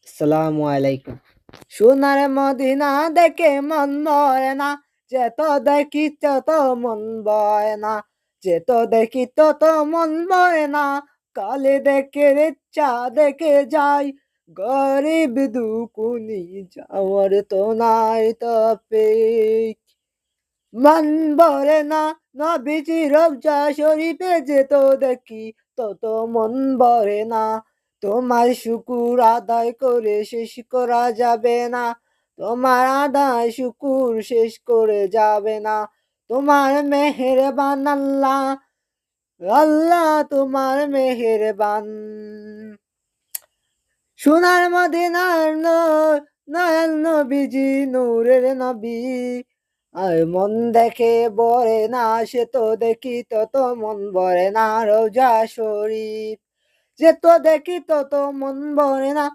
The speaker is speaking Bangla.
আসসালামু আলাইকুম। সোনার মদিনা দেখে মন ভরে না, যেত দেখি তত মন ভরে না, যেত দেখি তত মন ভরে না। কালে দেখে ইচ্ছা দেখে যাই, গরিব দুকুনি যাওয়ার তো নাই তৌফিক। মন ভরে না, নবীজি রওজা শরীফে যেত দেখি তত মন ভরে না। তোমার শুকুর আদায় করে শেষ করা যাবে না, তোমার আদায় শুকুর শেষ করে যাবে না। তোমার মেহেরবান আল্লাহ, আল্লাহ তোমার মেহেরবান। সোনার মদিনার নয়ন নবীজি নূরের নবী। আর মন দেখে বরে না, সে তো দেখি তত মন ভরে না। রোজা শরীফ যে তো দেখি তত মন ভরে না।